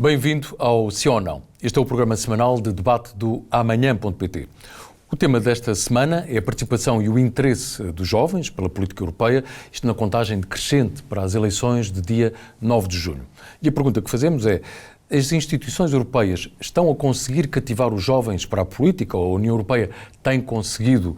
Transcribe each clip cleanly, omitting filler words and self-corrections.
Bem-vindo ao Sim ou Não. Este é o programa semanal de debate do Amanhã.pt. O tema desta semana é a participação e o interesse dos jovens pela política europeia, isto na contagem decrescente para as eleições de dia 9 de junho. E a pergunta que fazemos é: as instituições europeias estão a conseguir cativar os jovens para a política? Ou a União Europeia tem conseguido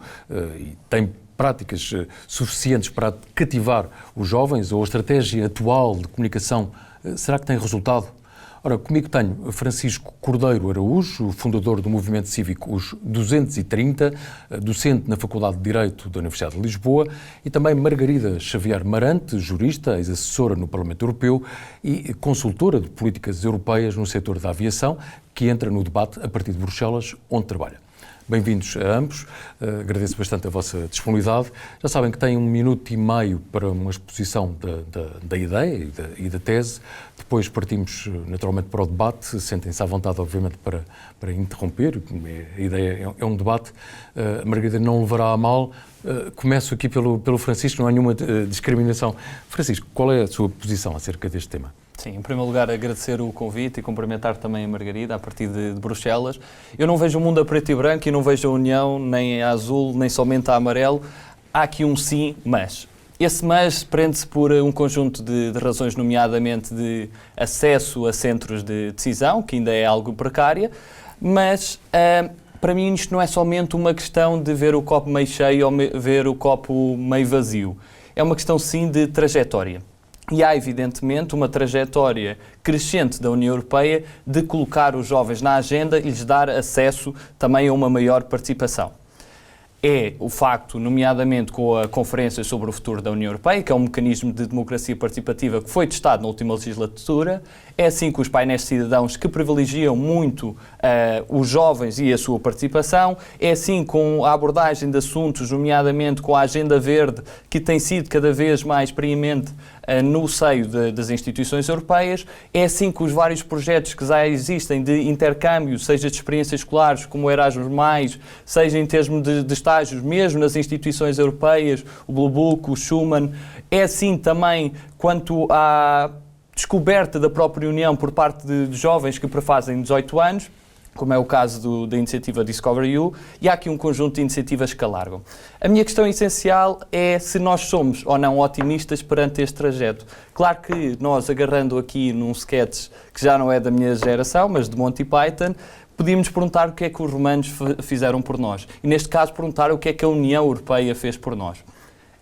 e tem práticas suficientes para cativar os jovens? Ou a estratégia atual de comunicação, será que tem resultado? Ora, comigo tenho Francisco Cordeiro Araújo, fundador do movimento cívico Os 230, docente na Faculdade de Direito da Universidade de Lisboa, e também Margarida Xavier Marante, jurista, ex-assessora no Parlamento Europeu e consultora de políticas europeias no setor da aviação, que entra no debate a partir de Bruxelas, onde trabalha. Bem-vindos a ambos, agradeço bastante a vossa disponibilidade. Já sabem que têm 1 minuto e meio para uma exposição da ideia e da tese. Depois partimos naturalmente para o debate, sentem-se à vontade obviamente para interromper, a ideia é um debate. A Margarida não levará a mal. Começo aqui pelo Francisco, não há nenhuma discriminação. Francisco, qual é a sua posição acerca deste tema? Sim, em primeiro lugar agradecer o convite e cumprimentar também a Margarida a partir de Bruxelas. Eu não vejo o mundo a preto e branco e não vejo a União nem a azul, nem somente a amarelo. Há aqui um sim, mas. Esse mas prende-se por um conjunto de razões, nomeadamente de acesso a centros de decisão, que ainda é algo precária, mas para mim isto não é somente uma questão de ver o copo meio cheio ou ver o copo meio vazio. É uma questão sim de trajetória. E há, evidentemente, uma trajetória crescente da União Europeia de colocar os jovens na agenda e lhes dar acesso também a uma maior participação. É o facto, nomeadamente com a Conferência sobre o Futuro da União Europeia, que é um mecanismo de democracia participativa que foi testado na última legislatura. É assim com os painéis de cidadãos que privilegiam muito os jovens e a sua participação. É assim com a abordagem de assuntos, nomeadamente com a Agenda Verde, que tem sido cada vez mais preeminente no seio das instituições europeias. É assim com os vários projetos que já existem de intercâmbio, seja de experiências escolares, como o Erasmus+, seja em termos de estágios, mesmo nas instituições europeias, o Blue Book, o Schuman. É assim também quanto à descoberta da própria União por parte de jovens que prefazem 18 anos, como é o caso da iniciativa Discover You, e há aqui um conjunto de iniciativas que alargam. A minha questão essencial é se nós somos ou não otimistas perante este trajeto. Claro que nós, agarrando aqui num sketch que já não é da minha geração, mas de Monty Python, podíamos perguntar o que é que os romanos fizeram por nós. E neste caso perguntar o que é que a União Europeia fez por nós.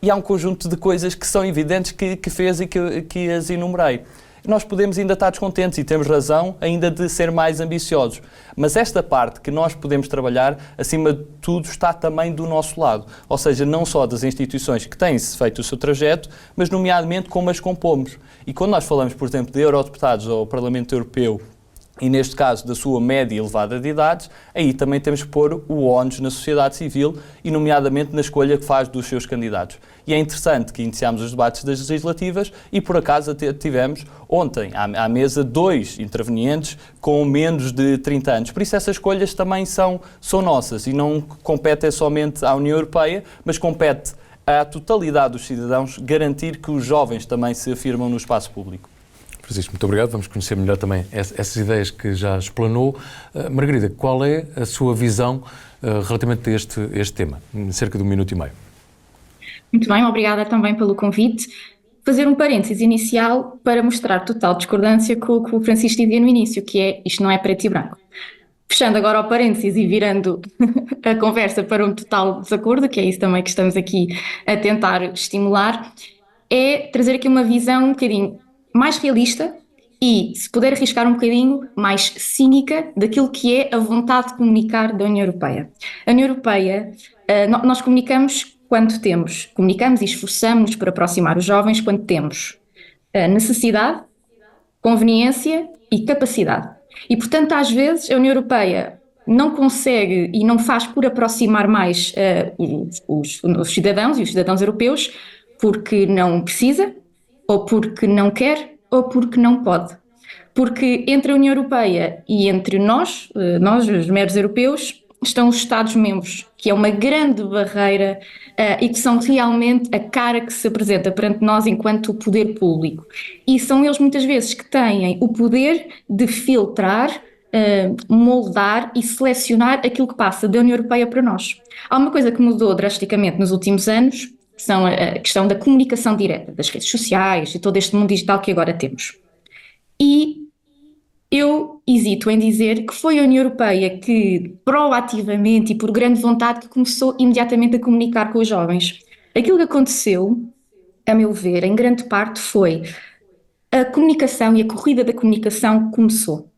E há um conjunto de coisas que são evidentes que fez e que as enumerei. Nós podemos ainda estar descontentes e temos razão ainda de ser mais ambiciosos. Mas esta parte que nós podemos trabalhar, acima de tudo, está também do nosso lado. Ou seja, não só das instituições que têm feito o seu trajeto, mas nomeadamente como as compomos. E quando nós falamos, por exemplo, de eurodeputados ao Parlamento Europeu, e neste caso da sua média elevada de idades, aí também temos que pôr o ónus na sociedade civil e nomeadamente na escolha que faz dos seus candidatos. E é interessante que iniciámos os debates das legislativas e por acaso tivemos ontem à mesa 2 intervenientes com menos de 30 anos. Por isso essas escolhas também são nossas e não competem somente à União Europeia, mas compete à totalidade dos cidadãos garantir que os jovens também se afirmam no espaço público. Francisco, muito obrigado. Vamos conhecer melhor também essas ideias que já explanou. Margarida, qual é a sua visão relativamente a este tema? Cerca de 1 minuto e meio. Muito bem, obrigada também pelo convite. Fazer um parênteses inicial para mostrar total discordância com o que o Francisco dizia no início, que é isto não é preto e branco. Fechando agora o parênteses e virando a conversa para um total desacordo, que é isso também que estamos aqui a tentar estimular, é trazer aqui uma visão um bocadinho mais realista e, se puder arriscar um bocadinho, mais cínica daquilo que é a vontade de comunicar da União Europeia. A União Europeia, nós comunicamos quando comunicamos e esforçamos-nos por aproximar os jovens quando temos necessidade, conveniência e capacidade. E, portanto, às vezes a União Europeia não consegue e não faz por aproximar mais os cidadãos e os cidadãos europeus porque não precisa, ou porque não quer, ou porque não pode. Porque entre a União Europeia e entre nós, os meros europeus, estão os Estados-membros, que é uma grande barreira e que são realmente a cara que se apresenta perante nós enquanto poder público. E são eles muitas vezes que têm o poder de filtrar, moldar e selecionar aquilo que passa da União Europeia para nós. Há uma coisa que mudou drasticamente nos últimos anos, que são a questão da comunicação direta, das redes sociais e todo este mundo digital que agora temos. E eu hesito em dizer que foi a União Europeia que, proativamente e por grande vontade, que começou imediatamente a comunicar com os jovens. Aquilo que aconteceu, a meu ver, em grande parte foi a comunicação e a corrida da comunicação começou.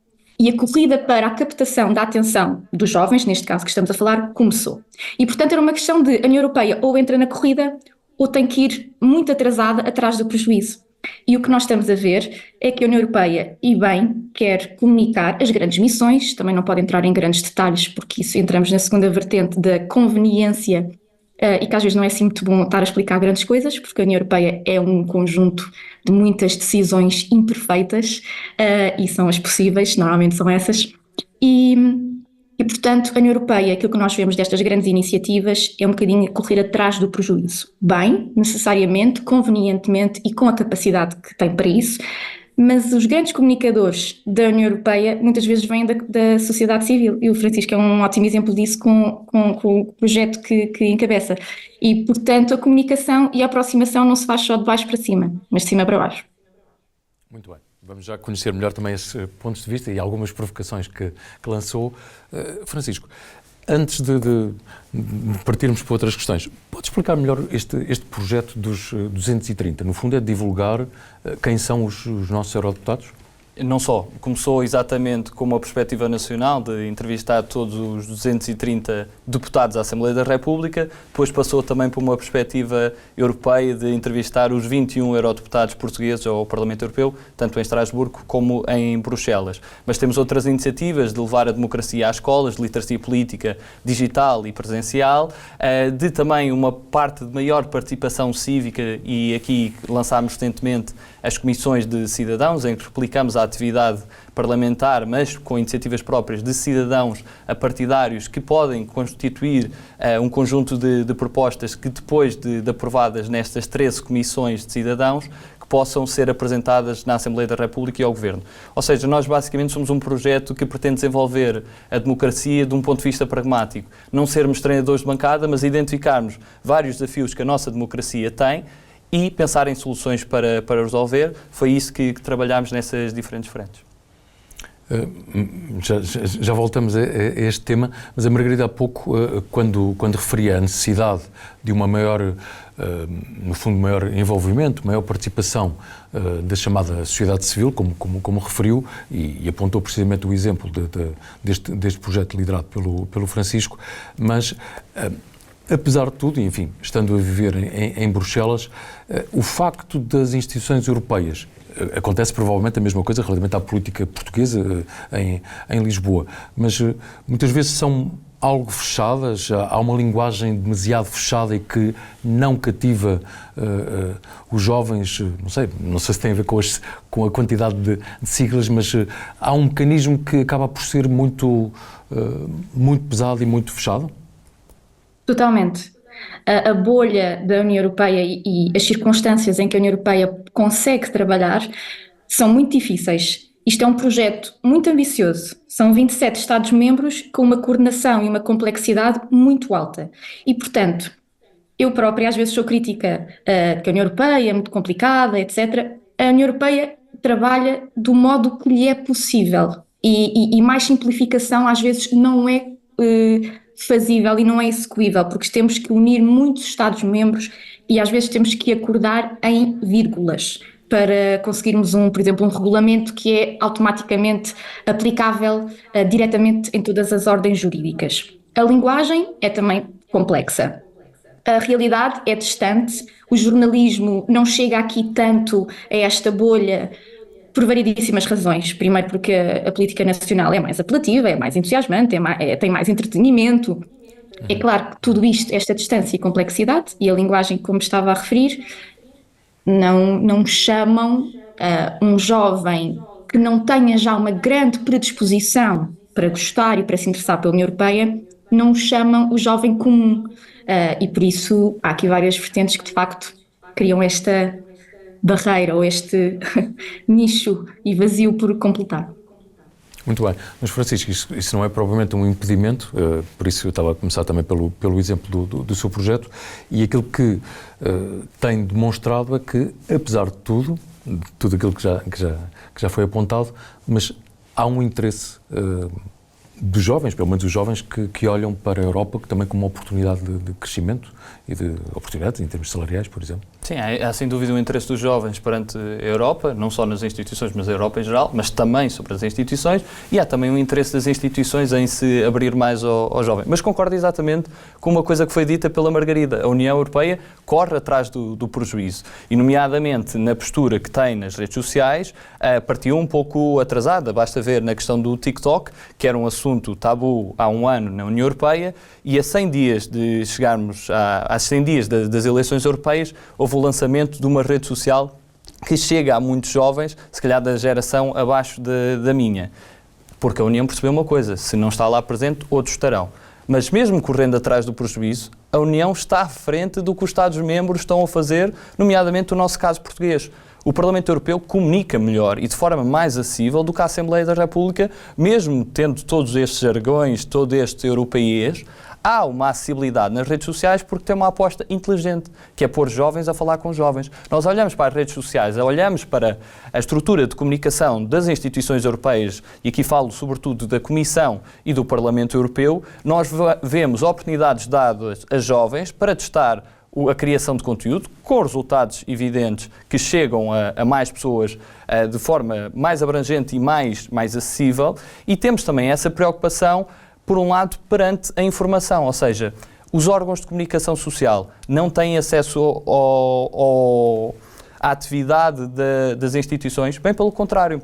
E a corrida para a captação da atenção dos jovens, neste caso que estamos a falar, começou. E, portanto, era uma questão de a União Europeia ou entra na corrida ou tem que ir muito atrasada atrás do prejuízo. E o que nós estamos a ver é que a União Europeia, e bem, quer comunicar as grandes missões, também não pode entrar em grandes detalhes, porque isso entramos na segunda vertente da conveniência, e que às vezes não é assim muito bom estar a explicar grandes coisas, porque a União Europeia é um conjunto de muitas decisões imperfeitas, e são as possíveis, normalmente são essas, e portanto a União Europeia, aquilo que nós vemos destas grandes iniciativas é um bocadinho correr atrás do prejuízo, bem, necessariamente, convenientemente e com a capacidade que tem para isso, mas os grandes comunicadores da União Europeia muitas vezes vêm da sociedade civil, e o Francisco é um ótimo exemplo disso com o projeto que encabeça. E, portanto, a comunicação e a aproximação não se faz só de baixo para cima, mas de cima para baixo. Muito bem. Vamos já conhecer melhor também esses pontos de vista e algumas provocações que lançou. Francisco, antes de partirmos para outras questões, pode explicar melhor este projeto dos 230? No fundo é divulgar quem são os nossos eurodeputados? Não só. Começou exatamente com uma perspectiva nacional de entrevistar todos os 230 deputados à Assembleia da República, depois passou também por uma perspectiva europeia de entrevistar os 21 eurodeputados portugueses ao Parlamento Europeu, tanto em Estrasburgo como em Bruxelas. Mas temos outras iniciativas de levar a democracia às escolas, de literacia política digital e presencial, de também uma parte de maior participação cívica, e aqui lançámos recentemente as comissões de cidadãos, em que replicamos a atividade parlamentar, mas com iniciativas próprias de cidadãos apartidários que podem constituir um conjunto de propostas que depois de aprovadas nestas 13 comissões de cidadãos, que possam ser apresentadas na Assembleia da República e ao Governo. Ou seja, nós basicamente somos um projeto que pretende desenvolver a democracia de um ponto de vista pragmático. Não sermos treinadores de bancada, mas identificarmos vários desafios que a nossa democracia tem e pensar em soluções para resolver. Foi isso que trabalhámos nessas diferentes frentes. Já voltamos a este tema, mas a Margarida há pouco, quando referia a necessidade de uma maior, no fundo, maior envolvimento, maior participação da chamada sociedade civil, como referiu, e apontou precisamente o exemplo deste projeto liderado pelo Francisco, mas apesar de tudo, enfim, estando a viver em Bruxelas, o facto das instituições europeias, acontece provavelmente a mesma coisa relativamente à política portuguesa em Lisboa, mas muitas vezes são algo fechadas, há uma linguagem demasiado fechada e que não cativa os jovens, não sei se tem a ver com a quantidade de siglas, mas há um mecanismo que acaba por ser muito pesado e muito fechado? Totalmente. A bolha da União Europeia e as circunstâncias em que a União Europeia consegue trabalhar são muito difíceis. Isto é um projeto muito ambicioso. São 27 Estados-membros com uma coordenação e uma complexidade muito alta. E, portanto, eu própria às vezes sou crítica que a União Europeia é muito complicada, etc. A União Europeia trabalha do modo que lhe é possível. E mais simplificação às vezes não é fazível e não é execuível, porque temos que unir muitos Estados-membros e às vezes temos que acordar em vírgulas para conseguirmos, por exemplo, um regulamento que é automaticamente aplicável diretamente em todas as ordens jurídicas. A linguagem é também complexa. A realidade é distante, o jornalismo não chega aqui tanto a esta bolha por variedíssimas razões. Primeiro porque a política nacional é mais apelativa, é mais entusiasmante, tem mais entretenimento. É claro que tudo isto, esta distância e complexidade, e a linguagem, como estava a referir, não chamam um jovem que não tenha já uma grande predisposição para gostar e para se interessar pela União Europeia não o chamam o jovem comum. E por isso há aqui várias vertentes que de facto criam esta barreira ou este nicho e vazio por completar. Muito bem. Mas, Francisco, isso não é propriamente um impedimento, por isso eu estava a começar também pelo exemplo do seu projeto, e aquilo que tem demonstrado é que, apesar de tudo aquilo que já foi apontado, mas há um interesse dos jovens, pelo menos os jovens que olham para a Europa também como uma oportunidade de crescimento e de oportunidades em termos salariais, por exemplo. Sim, há sem dúvida um interesse dos jovens perante a Europa, não só nas instituições, mas a Europa em geral, mas também sobre as instituições, e há também um interesse das instituições em se abrir mais ao jovem. Mas concordo exatamente com uma coisa que foi dita pela Margarida. A União Europeia corre atrás do prejuízo, e nomeadamente na postura que tem nas redes sociais, partiu um pouco atrasada. Basta ver na questão do TikTok, que era um assunto tabu há um ano na União Europeia, e a 100 dias de chegarmos às 100 dias das eleições europeias, houve o lançamento de uma rede social que chega a muitos jovens, se calhar da geração abaixo da minha. Porque a União percebeu uma coisa: se não está lá presente, outros estarão. Mas mesmo correndo atrás do prejuízo, a União está à frente do que os Estados-membros estão a fazer, nomeadamente o nosso caso português. O Parlamento Europeu comunica melhor e de forma mais acessível do que a Assembleia da República, mesmo tendo todos estes jargões, todo este europeiês. Há uma acessibilidade nas redes sociais porque tem uma aposta inteligente, que é pôr jovens a falar com jovens. Nós olhamos para as redes sociais, olhamos para a estrutura de comunicação das instituições europeias, e aqui falo sobretudo da Comissão e do Parlamento Europeu, nós vemos oportunidades dadas a jovens para testar a criação de conteúdo, com resultados evidentes que chegam a mais pessoas de forma mais abrangente e mais acessível, e temos também essa preocupação, por um lado, perante a informação, ou seja, os órgãos de comunicação social não têm acesso à atividade das instituições, bem pelo contrário.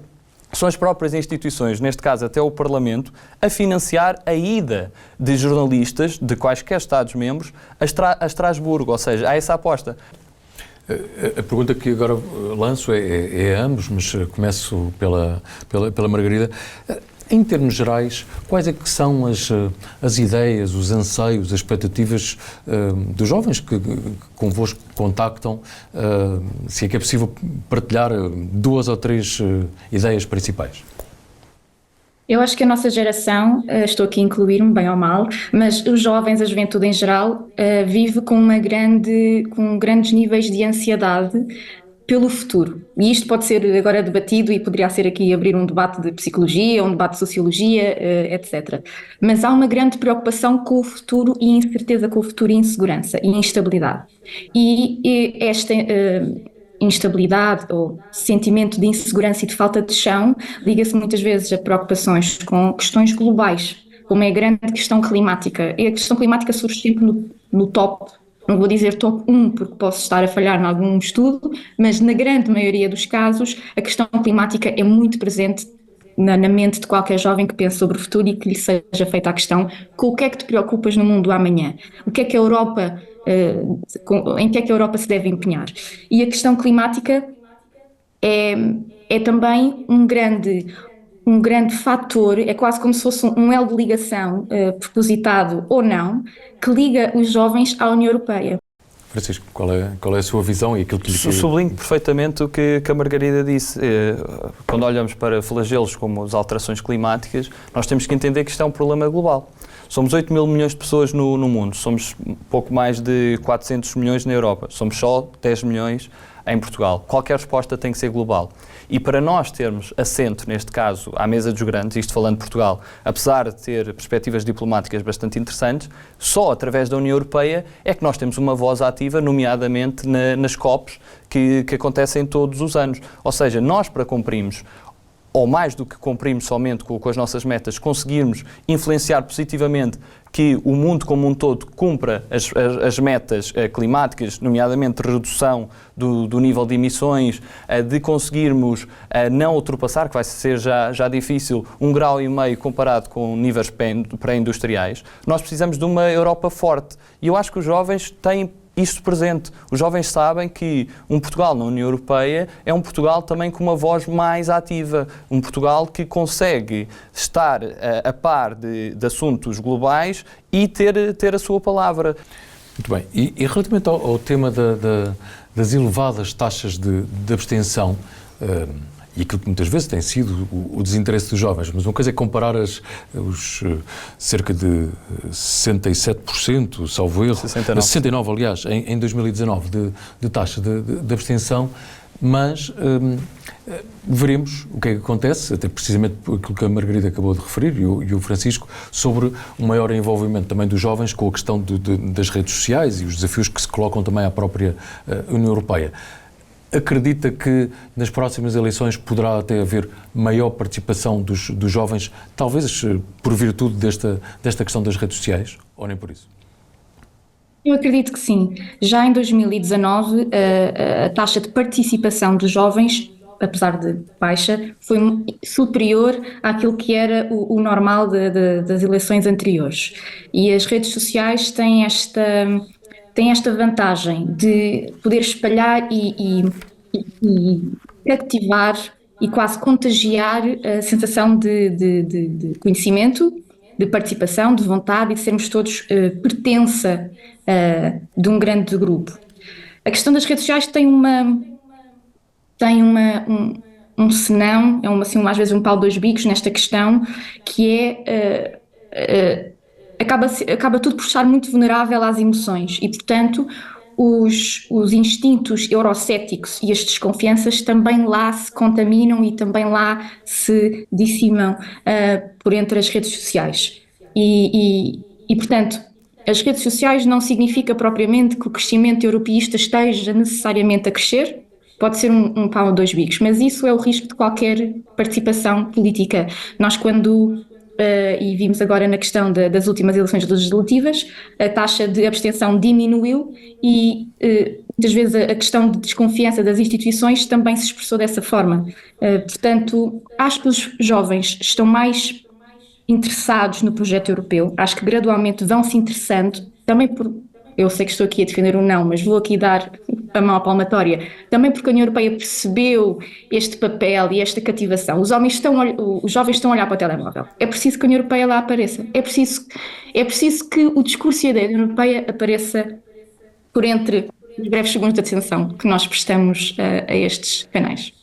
São as próprias instituições, neste caso até o Parlamento, a financiar a ida de jornalistas de quaisquer Estados-membros a Estrasburgo, ou seja, há essa aposta. A pergunta que agora lanço é a ambos, mas começo pela Margarida. Em termos gerais, quais é que são as ideias, os anseios, as expectativas dos jovens que convosco contactam, se é que é possível partilhar 2 ou 3 ideias principais? Eu acho que a nossa geração, estou aqui a incluir-me, bem ou mal, mas os jovens, a juventude em geral, vive com grandes níveis de ansiedade pelo futuro. E isto pode ser agora debatido e poderia ser aqui abrir um debate de psicologia, um debate de sociologia, etc. Mas há uma grande preocupação com o futuro e incerteza com o futuro e insegurança e instabilidade. E esta instabilidade ou sentimento de insegurança e de falta de chão liga-se muitas vezes a preocupações com questões globais, como é a grande questão climática. E a questão climática surge sempre no top. Não vou dizer top 1 porque posso estar a falhar em algum estudo, mas na grande maioria dos casos a questão climática é muito presente na mente de qualquer jovem que pense sobre o futuro e que lhe seja feita a questão: com o que é que te preocupas no mundo amanhã? O que é que a Europa, em que é que a Europa se deve empenhar? E a questão climática é também um grande fator, é quase como se fosse um elo de ligação, propositado ou não, que liga os jovens à União Europeia. Francisco, qual é a sua visão e aquilo que lhe... Sublinho perfeitamente o que a Margarida disse. Quando olhamos para flagelos como as alterações climáticas, nós temos que entender que isto é um problema global. Somos 8 mil milhões de pessoas no mundo, somos pouco mais de 400 milhões na Europa, somos só 10 milhões em Portugal. Qualquer resposta tem que ser global. E para nós termos assento, neste caso, à mesa dos grandes, isto falando de Portugal, apesar de ter perspectivas diplomáticas bastante interessantes, só através da União Europeia é que nós temos uma voz ativa, nomeadamente nas COPs, que acontecem todos os anos. Ou seja, nós, para cumprirmos, ou mais do que cumprirmos somente com as nossas metas, conseguirmos influenciar positivamente que o mundo como um todo cumpra as metas climáticas, nomeadamente redução do nível de emissões, de conseguirmos não ultrapassar, que vai ser já difícil, 1,5 graus comparado com níveis pré-industriais, nós precisamos de uma Europa forte. E eu acho que os jovens têm isto presente. Os jovens sabem que um Portugal na União Europeia é um Portugal também com uma voz mais ativa, um Portugal que consegue estar a par de assuntos globais e ter a sua palavra. Muito bem. E relativamente ao tema das elevadas taxas de abstenção, e aquilo que muitas vezes tem sido o desinteresse dos jovens, mas uma coisa é comparar os cerca de 67%, salvo erro, 69%, aliás, em 2019, de taxa de abstenção, mas veremos o que é que acontece, até precisamente aquilo que a Margarida acabou de referir e o Francisco, sobre o maior envolvimento também dos jovens com a questão das redes sociais e os desafios que se colocam também à própria União Europeia. Acredita que nas próximas eleições poderá até haver maior participação dos jovens, talvez por virtude desta questão das redes sociais, ou nem por isso? Eu acredito que sim. Já em 2019, a taxa de participação dos jovens, apesar de baixa, foi superior àquilo que era o normal das eleições anteriores. E as redes sociais têm esta vantagem de poder espalhar e cativar e quase contagiar a sensação de conhecimento, de participação, de vontade e de sermos todos pertença de um grande grupo. A questão das redes sociais tem um senão, às vezes um pau de dois bicos nesta questão, que acaba tudo por estar muito vulnerável às emoções e, portanto, os instintos eurocéticos e as desconfianças também lá se contaminam e também lá se dissimam por entre as redes sociais. E, portanto, as redes sociais não significa propriamente que o crescimento europeísta esteja necessariamente a crescer, pode ser um pau de dois bicos, mas isso é o risco de qualquer participação política. Nós, e vimos agora na questão das últimas eleições legislativas, a taxa de abstenção diminuiu e muitas vezes a questão de desconfiança das instituições também se expressou dessa forma. Portanto, acho que os jovens estão mais interessados no projeto europeu, acho que gradualmente vão se interessando, também eu sei que estou aqui a defender um não, mas vou aqui dar a mão à palmatória, também porque a União Europeia percebeu este papel e esta cativação. Os jovens estão a olhar para o telemóvel. É preciso que a União Europeia lá apareça. É preciso que o discurso da União Europeia apareça por entre os breves segundos de atenção que nós prestamos a estes canais.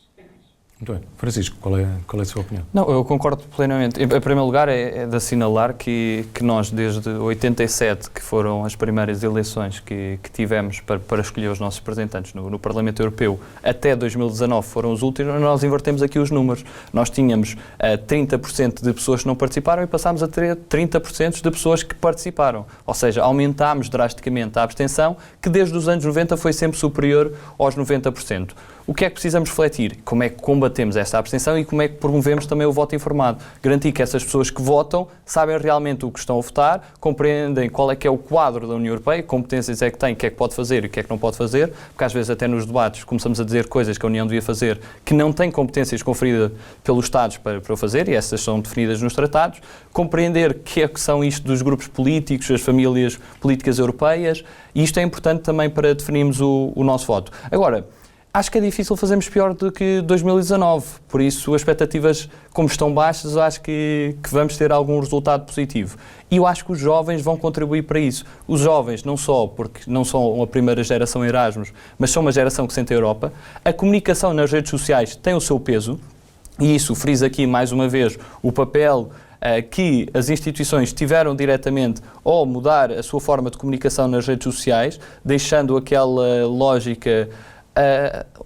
Muito bem. Francisco, qual é a sua opinião? Não, eu concordo plenamente. Em primeiro lugar, é de assinalar que nós, desde 87, que foram as primeiras eleições que tivemos para escolher os nossos representantes no Parlamento Europeu, até 2019 foram os últimos, nós invertemos aqui os números. Nós tínhamos 30% de pessoas que não participaram e passámos a ter 30% de pessoas que participaram. Ou seja, aumentámos drasticamente a abstenção, que desde os anos 90 foi sempre superior aos 90%. O que é que precisamos refletir? Como é que combatemos esta abstenção e como é que promovemos também o voto informado? Garantir que essas pessoas que votam sabem realmente o que estão a votar, compreendem qual é que é o quadro da União Europeia, que competências é que tem, o que é que pode fazer e o que é que não pode fazer, porque às vezes até nos debates começamos a dizer coisas que a União devia fazer que não têm competências conferidas pelos Estados para o fazer, e essas são definidas nos tratados. Compreender que é que são isto dos grupos políticos, as famílias políticas europeias, e isto é importante também para definirmos o nosso voto. Agora, acho que é difícil fazermos pior do que 2019, por isso as expectativas, como estão baixas, acho que vamos ter algum resultado positivo. E eu acho que os jovens vão contribuir para isso. Os jovens, não só porque não são a primeira geração Erasmus, mas são uma geração que sente a Europa. A comunicação nas redes sociais tem o seu peso, e isso frisa aqui mais uma vez o papel que as instituições tiveram diretamente ao mudar a sua forma de comunicação nas redes sociais, deixando aquela lógica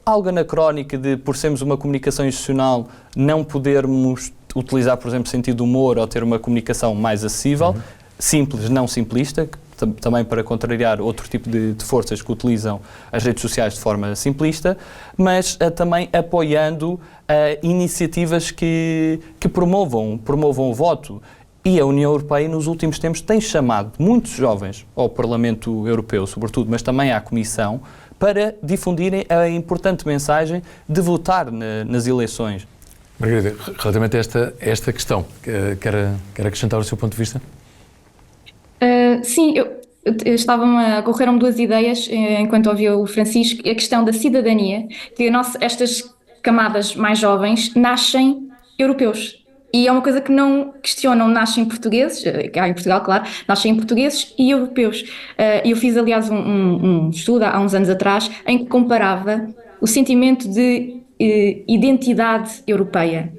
algo anacrónica de, por sermos uma comunicação institucional, não podermos utilizar, por exemplo, sentido de humor ou ter uma comunicação mais acessível, simples, não simplista, também para contrariar outro tipo de forças que utilizam as redes sociais de forma simplista, mas também apoiando iniciativas que promovam o voto. E a União Europeia, nos últimos tempos, tem chamado muitos jovens ao Parlamento Europeu, sobretudo, mas também à Comissão, para difundirem a importante mensagem de votar nas eleições. Margarida, relativamente a esta questão, quer acrescentar o seu ponto de vista? Sim, ocorreram-me duas ideias enquanto ouvia o Francisco. A questão da cidadania, que estas camadas mais jovens nascem europeus. E é uma coisa que não questionam, nascem portugueses, cá em Portugal, claro, nascem portugueses e europeus. Eu fiz, aliás, um estudo há uns anos atrás em que comparava o sentimento de identidade europeia.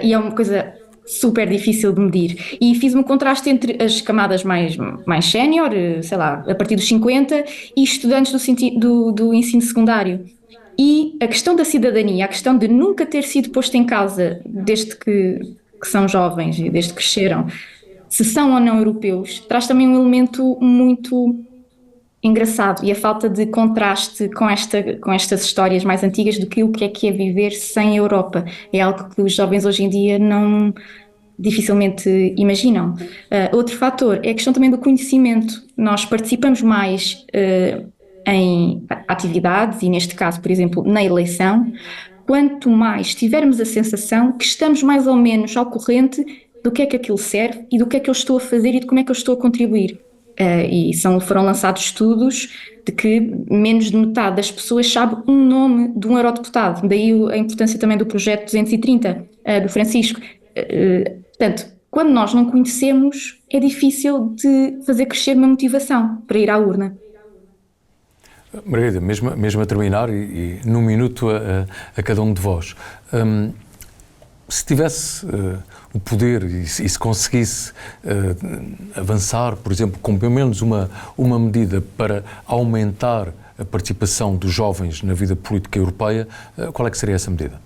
E é uma coisa super difícil de medir. E fiz um contraste entre as camadas mais sénior, sei lá, a partir dos 50, e estudantes do ensino secundário. E a questão da cidadania, a questão de nunca ter sido posto em causa desde que são jovens e desde que cresceram, se são ou não europeus, traz também um elemento muito engraçado, e a falta de contraste com estas histórias mais antigas do que o que é viver sem Europa. É algo que os jovens hoje em dia não dificilmente imaginam. Outro fator é a questão também do conhecimento. Nós participamos mais em atividades, e neste caso, por exemplo, na eleição, quanto mais tivermos a sensação que estamos mais ou menos ao corrente do que é que aquilo serve e do que é que eu estou a fazer e de como é que eu estou a contribuir. E foram lançados estudos de que menos de metade das pessoas sabe um nome de um eurodeputado. Daí a importância também do projeto 230 do Francisco. Portanto, quando nós não conhecemos, é difícil de fazer crescer uma motivação para ir à urna. Margarida, mesmo a terminar e num minuto a cada um de vós, se tivesse o poder e se conseguisse avançar, por exemplo, com pelo menos uma medida para aumentar a participação dos jovens na vida política europeia, qual é que seria essa medida?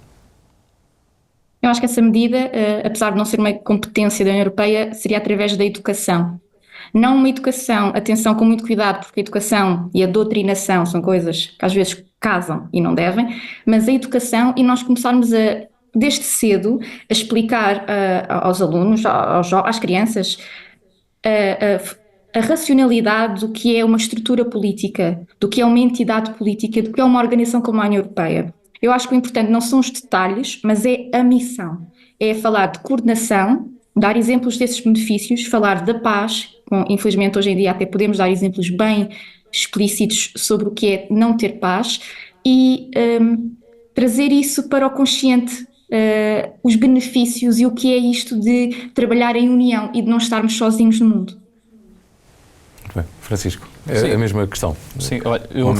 Eu acho que essa medida, apesar de não ser uma competência da União Europeia, seria através da educação. Não uma educação, atenção, com muito cuidado, porque a educação e a doutrinação são coisas que às vezes casam e não devem, mas a educação, e nós começarmos desde cedo a explicar aos alunos, às crianças, a racionalidade do que é uma estrutura política, do que é uma entidade política, do que é uma organização como a União Europeia. Eu acho que o importante não são os detalhes, mas é a missão. É falar de coordenação, dar exemplos desses benefícios, falar da paz. Infelizmente, hoje em dia até podemos dar exemplos bem explícitos sobre o que é não ter paz e trazer isso para o consciente, os benefícios e o que é isto de trabalhar em união e de não estarmos sozinhos no mundo. Muito bem. Francisco, é a mesma questão. Sim, olha, eu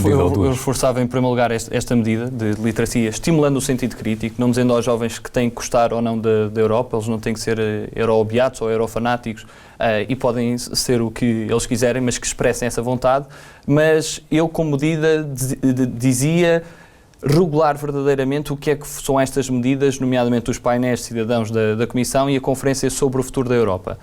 reforçava em primeiro lugar esta medida de literacia, estimulando o sentido crítico, não dizendo aos jovens que têm que gostar ou não da Europa, eles não têm que ser euro-obiatos ou eurofanáticos e podem ser o que eles quiserem, mas que expressem essa vontade. Mas eu, como medida, dizia regular verdadeiramente o que é que são estas medidas, nomeadamente os painéis de cidadãos da Comissão e a Conferência sobre o Futuro da Europa.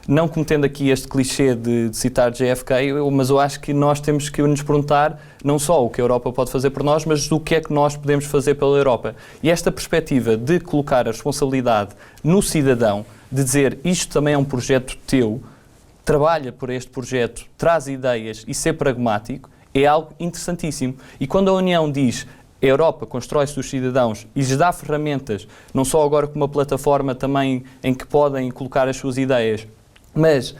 Não cometendo aqui este clichê de citar JFK, mas eu acho que nós temos que nos perguntar não só o que a Europa pode fazer por nós, mas o que é que nós podemos fazer pela Europa. E esta perspectiva de colocar a responsabilidade no cidadão, de dizer isto também é um projeto teu, trabalha por este projeto, traz ideias e ser pragmático, é algo interessantíssimo. E quando a União diz a Europa constrói-se dos cidadãos e lhes dá ferramentas, não só agora como uma plataforma também em que podem colocar as suas ideias, mas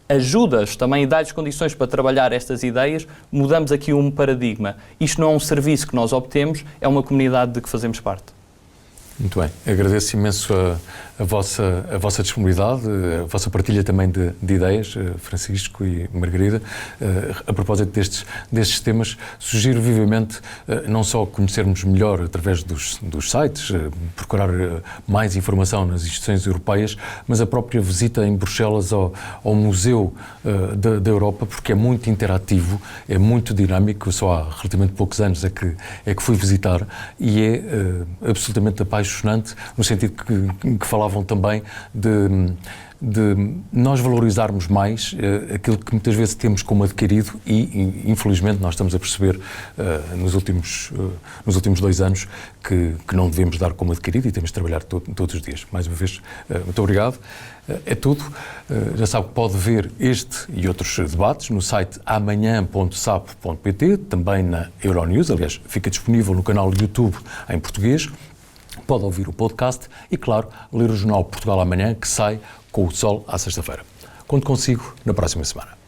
ajuda-os também e dá-lhes condições para trabalhar estas ideias, mudamos aqui um paradigma. Isto não é um serviço que nós obtemos, é uma comunidade de que fazemos parte. Muito bem. Agradeço imenso a vossa disponibilidade, a vossa partilha também de ideias, Francisco e Margarida. A propósito destes temas, sugiro vivamente não só conhecermos melhor através dos sites, procurar mais informação nas instituições europeias, mas a própria visita em Bruxelas ao Museu da Europa, porque é muito interativo, é muito dinâmico. Só há relativamente poucos anos é que fui visitar e é absolutamente apaixonante, no sentido que falavam também de nós valorizarmos mais aquilo que muitas vezes temos como adquirido e infelizmente nós estamos a perceber nos últimos 2 anos que não devemos dar como adquirido e temos de trabalhar todos os dias. Mais uma vez, muito obrigado. É tudo. Já sabe que pode ver este e outros debates no site amanhã.sapo.pt, também na Euronews, aliás, fica disponível no canal YouTube em português. Pode ouvir o podcast e, claro, ler o jornal Portugal Amanhã, que sai com o sol à sexta-feira. Conto consigo na próxima semana.